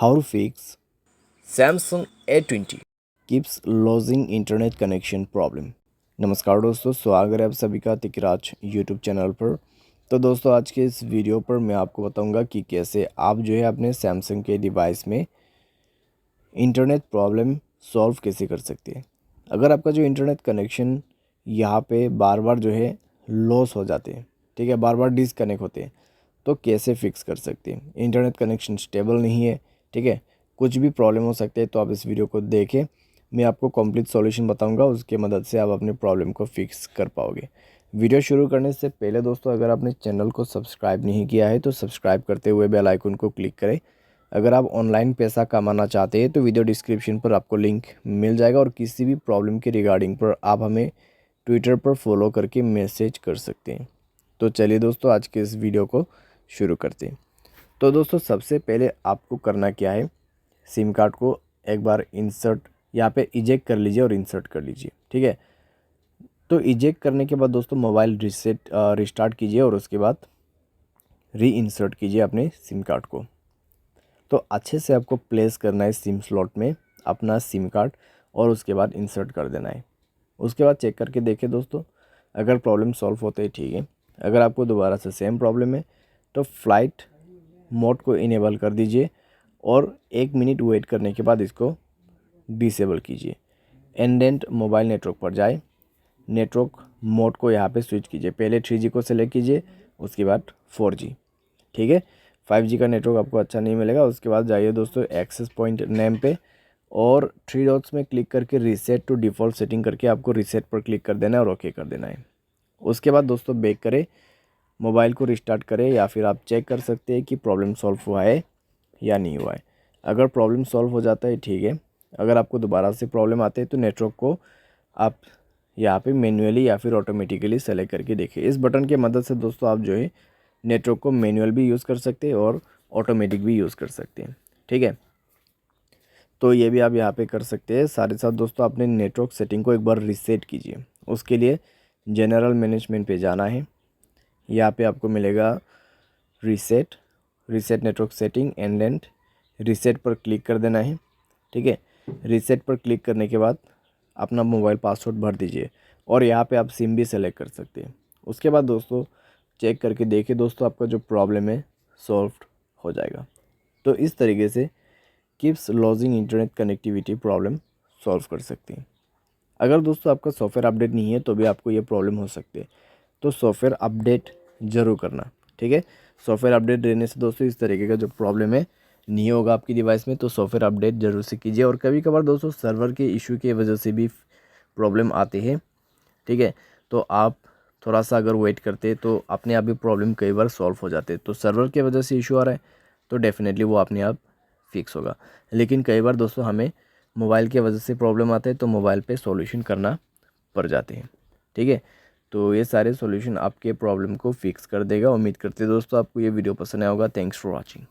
How to fix Samsung A20। keeps losing internet connection problem। नमस्कार दोस्तों, स्वागत है आप सभी का तिकराज यूट्यूब चैनल पर। तो दोस्तों, आज के इस वीडियो पर मैं आपको बताऊंगा कि कैसे आप जो है अपने सैमसंग के डिवाइस में इंटरनेट प्रॉब्लम सॉल्व कैसे कर सकते हैं। अगर आपका जो इंटरनेट कनेक्शन यहाँ पे बार बार जो है लॉस हो जाते हैं, ठीक है, बार बार डिसकनेक्ट होते हैं, तो कैसे फिक्स कर सकते हैं। इंटरनेट कनेक्शन स्टेबल नहीं है, ठीक है, कुछ भी प्रॉब्लम हो सकते हैं, तो आप इस वीडियो को देखें। मैं आपको कंप्लीट सॉल्यूशन बताऊंगा, उसके मदद से आप अपने प्रॉब्लम को फिक्स कर पाओगे। वीडियो शुरू करने से पहले दोस्तों, अगर आपने चैनल को सब्सक्राइब नहीं किया है तो सब्सक्राइब करते हुए बेल आइकन को क्लिक करें। अगर आप ऑनलाइन पैसा कमाना चाहते हैं तो वीडियो डिस्क्रिप्शन पर आपको लिंक मिल जाएगा, और किसी भी प्रॉब्लम के रिगार्डिंग पर आप हमें ट्विटर पर फॉलो करके मैसेज कर सकते हैं। तो चलिए दोस्तों, आज के इस वीडियो को शुरू करते हैं। तो दोस्तों, सबसे पहले आपको करना क्या है, सिम कार्ड को एक बार इंसर्ट यहाँ पे इजेक्ट कर लीजिए और इंसर्ट कर लीजिए, ठीक है। तो इजेक्ट करने के बाद दोस्तों मोबाइल रिस्टार्ट कीजिए और उसके बाद री इंसर्ट कीजिए अपने सिम कार्ड को। तो अच्छे से आपको प्लेस करना है सिम स्लॉट में अपना सिम कार्ड, और उसके बाद इंसर्ट कर देना है। उसके बाद चेक करके देखें दोस्तों, अगर प्रॉब्लम सॉल्व होते हैं ठीक है। अगर आपको दोबारा से सेम प्रॉब्लम है तो फ्लाइट मोड को इनेबल कर दीजिए, और 1 मिनट वेट करने के बाद इसको डिसेबल कीजिए। एंडेंट मोबाइल नेटवर्क पर जाए, नेटवर्क मोड को यहाँ पे स्विच कीजिए। पहले 3G को सेलेक्ट कीजिए, उसके बाद 4G, ठीक है। 5G का नेटवर्क आपको अच्छा नहीं मिलेगा। उसके बाद जाइए दोस्तों एक्सेस पॉइंट नेम पे, और 3 डॉट्स में क्लिक करके रीसेट टू डिफ़ॉल्ट सेटिंग करके आपको रीसेट पर क्लिक कर देना है और ओके कर देना है। उसके बाद दोस्तों बैक करें, मोबाइल को रिस्टार्ट करें, या फिर आप चेक कर सकते हैं कि प्रॉब्लम सॉल्व हुआ है या नहीं हुआ है। अगर प्रॉब्लम सॉल्व हो जाता है ठीक है। अगर आपको दोबारा से प्रॉब्लम आते हैं तो नेटवर्क को आप यहाँ पे मैन्युअली या फिर ऑटोमेटिकली सेलेक्ट करके देखिए। इस बटन के मदद से दोस्तों आप जो है नेटवर्क को मैनुअल भी यूज़ कर सकते हैं और ऑटोमेटिक भी यूज़ कर सकते हैं, ठीक है। तो ये भी आप यहाँ पे कर सकते हैं। साथ ही साथ दोस्तों अपने नेटवर्क सेटिंग को एक बार रीसेट कीजिए। उसके लिए जनरल मैनेजमेंट पे जाना है। यहाँ पे आपको मिलेगा reset network setting and reset पर क्लिक कर देना है, ठीक है। रीसेट पर क्लिक करने के बाद अपना मोबाइल पासवर्ड भर दीजिए, और यहाँ पे आप सिम भी सेलेक्ट कर सकते हैं। उसके बाद दोस्तों चेक करके देखिए दोस्तों, आपका जो प्रॉब्लम है सॉल्व हो जाएगा। तो इस तरीके से keeps lodging internet connectivity problem solve कर सकते हैं। अगर दोस्तों आपका सॉफ्टवेयर अपडेट नहीं है तो भी आपको ये प्रॉब्लम हो सकती है, तो सॉफ्टवेयर अपडेट ज़रूर करना, ठीक है। सॉफ्टवेयर अपडेट देने से दोस्तों इस तरीके का जो प्रॉब्लम है नहीं होगा आपकी डिवाइस में। तो सॉफ्टवेयर अपडेट ज़रूर से कीजिए। और कभी कभार दोस्तों सर्वर के इशू की वजह से भी प्रॉब्लम आती है, ठीक है। तो आप थोड़ा सा अगर वेट करते तो अपने आप भी प्रॉब्लम कई बार सॉल्व हो जाते। तो सर्वर की वजह से इशू आ रहा है तो डेफिनेटली वो अपने आप फिक्स होगा। लेकिन कई बार दोस्तों हमें मोबाइल की वजह से प्रॉब्लम आते हैं तो मोबाइल पे सॉल्यूशन करना पड़ जाते हैं, ठीक है। तो ये सारे सॉल्यूशन आपके प्रॉब्लम को फिक्स कर देगा। उम्मीद करते हैं दोस्तों आपको ये वीडियो पसंद आया होगा। Thanks for watching.